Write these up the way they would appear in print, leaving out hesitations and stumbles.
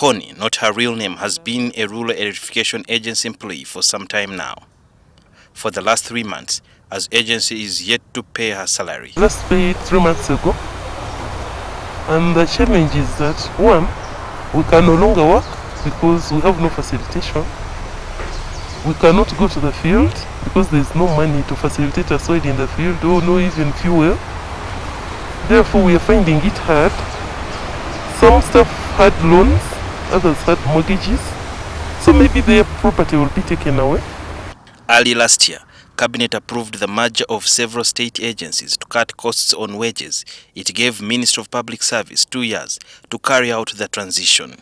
Connie, not her real name, has been a rural electrification agency employee for some time now. For the last 3 months, as agency is yet to pay her salary. Last paid 3 months ago, and the challenge is that, one, we can no longer work because we have no facilitation. We cannot go to the field because there is no money to facilitate us in the field, or no even fuel. Therefore, we are finding it hard. Some staff had loans, others had mortgages, so maybe their property will be taken away. Early last year, Cabinet approved the merger of several state agencies to cut costs on wages. It gave Ministry of Public Service 2 years to carry out the transition.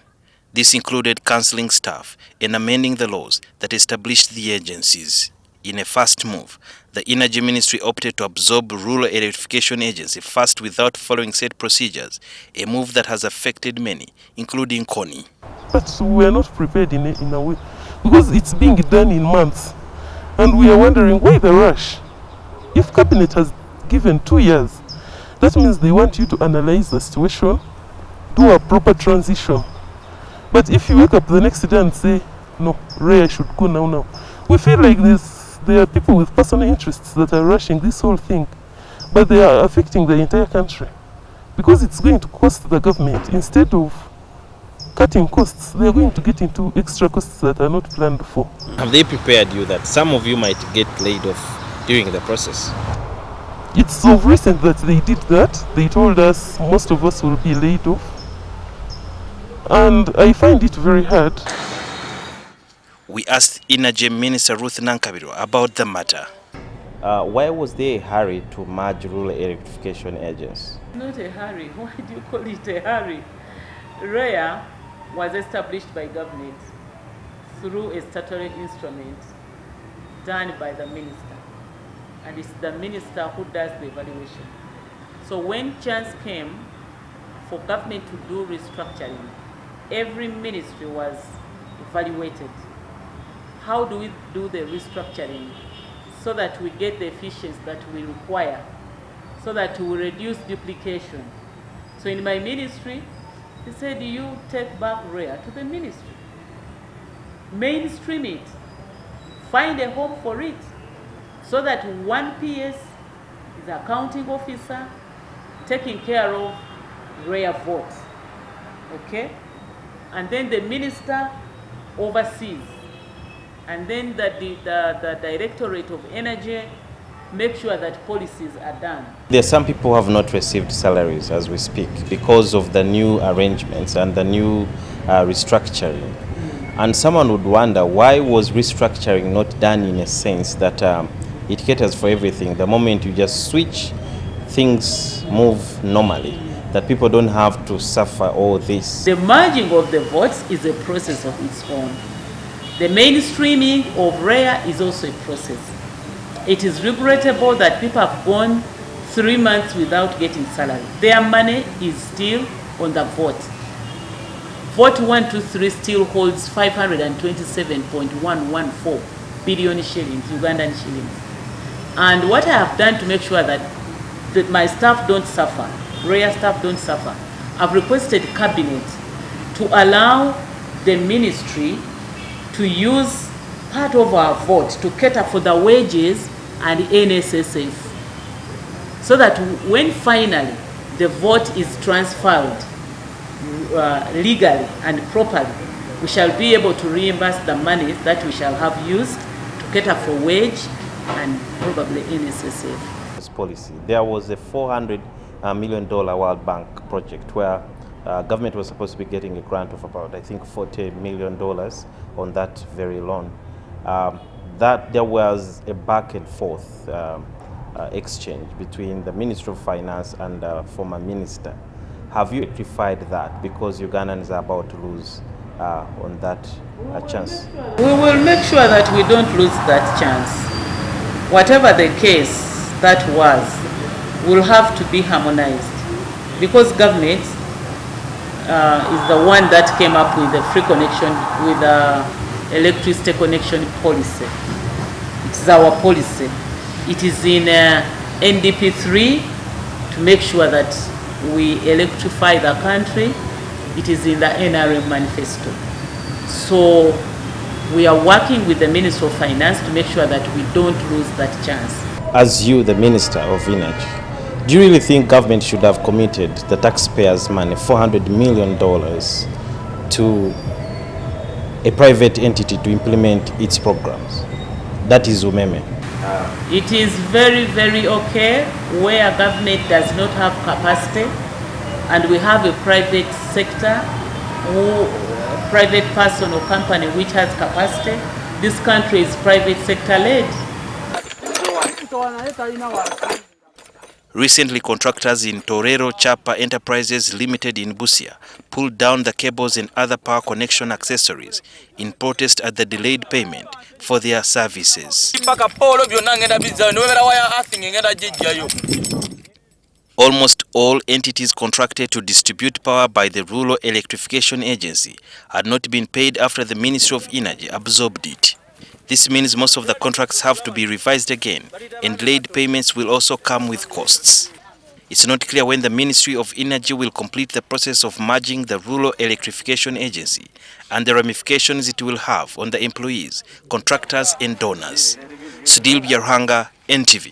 This included cancelling staff and amending the laws that established the agencies. In a first move, the Energy Ministry opted to absorb Rural Electrification Agency first without following set procedures, a move that has affected many, including Connie. But we are not prepared in a way, because it's being done in months. And we are wondering why the rush. If Cabinet has given 2 years, that means they want you to analyze the situation, do a proper transition. But if you wake up the next day and say, no, REA should go now, we feel like there are people with personal interests that are rushing this whole thing, but they are affecting the entire country, because it's going to cost the government. Instead of cutting costs, they are going to get into extra costs that are not planned for. Have they prepared you that some of you might get laid off during the process? It's so recent that they did that. They told us most of us will be laid off. And I find it very hard. We asked Energy Minister Ruth Nankabirwa about the matter. Why was there a hurry to merge rural electrification agents? Not a hurry. Why do you call it a hurry? REA was established by government through a statutory instrument done by the minister. And it's the minister who does the evaluation. So when chance came for government to do restructuring, every ministry was evaluated. How do we do the restructuring so that we get the efficiency that we require, so that we reduce duplication? So in my ministry, he said, you take back REA to the ministry, mainstream it, find a home for it, so that one PS is accounting officer taking care of REA votes, okay? And then the minister oversees, and then the Directorate of Energy make sure that policies are done. There are some people who have not received salaries as we speak because of the new arrangements and the new restructuring. And someone would wonder, why was restructuring not done in a sense that it caters for everything? The moment you just switch, things move normally, that people don't have to suffer all this. The merging of the votes is a process of its own. The mainstreaming of REA is also a process. It is regrettable that people have gone 3 months without getting salary. Their money is still on the vote. Vote 123 still holds 527.114 billion shillings, Ugandan shillings. And what I have done to make sure that my staff don't suffer, REA staff don't suffer, I've requested Cabinet to allow the ministry to use part of our vote to cater for the wages and NSSF, so that when finally the vote is transferred legally and properly, we shall be able to reimburse the money that we shall have used to cater for wage and probably NSSF. This policy, there was a $400 million World Bank project where government was supposed to be getting a grant of about, I think, $40 million on that very loan. That there was a back and forth exchange between the Minister of Finance and the former minister. Have you rectified that? Because Ugandans are about to lose on that chance. We will make sure that we don't lose that chance. Whatever the case that was, will have to be harmonized, because government is the one that came up with the free connection, with the electricity connection policy. It's our policy. It is in NDP 3 to make sure that we electrify the country It is in the NRM manifesto. So we are working with the Minister of Finance to make sure that we don't lose that chance. As you, the Minister of Energy, do you really think government should have committed the taxpayers' money, $400 million, to a private entity to implement its programs? That is Umeme. It is very, very okay where government does not have capacity and we have a private sector, private person or company which has capacity. This country is private sector led. Recently, contractors in Torero Chapa Enterprises Limited in Busia pulled down the cables and other power connection accessories in protest at the delayed payment for their services. Almost all entities contracted to distribute power by the Rural Electrification Agency had not been paid after the Ministry of Energy absorbed it. This means most of the contracts have to be revised again, and delayed payments will also come with costs. It's not clear when the Ministry of Energy will complete the process of merging the Rural Electrification Agency and the ramifications it will have on the employees, contractors and donors. Sudhir Byaruhanga, NTV.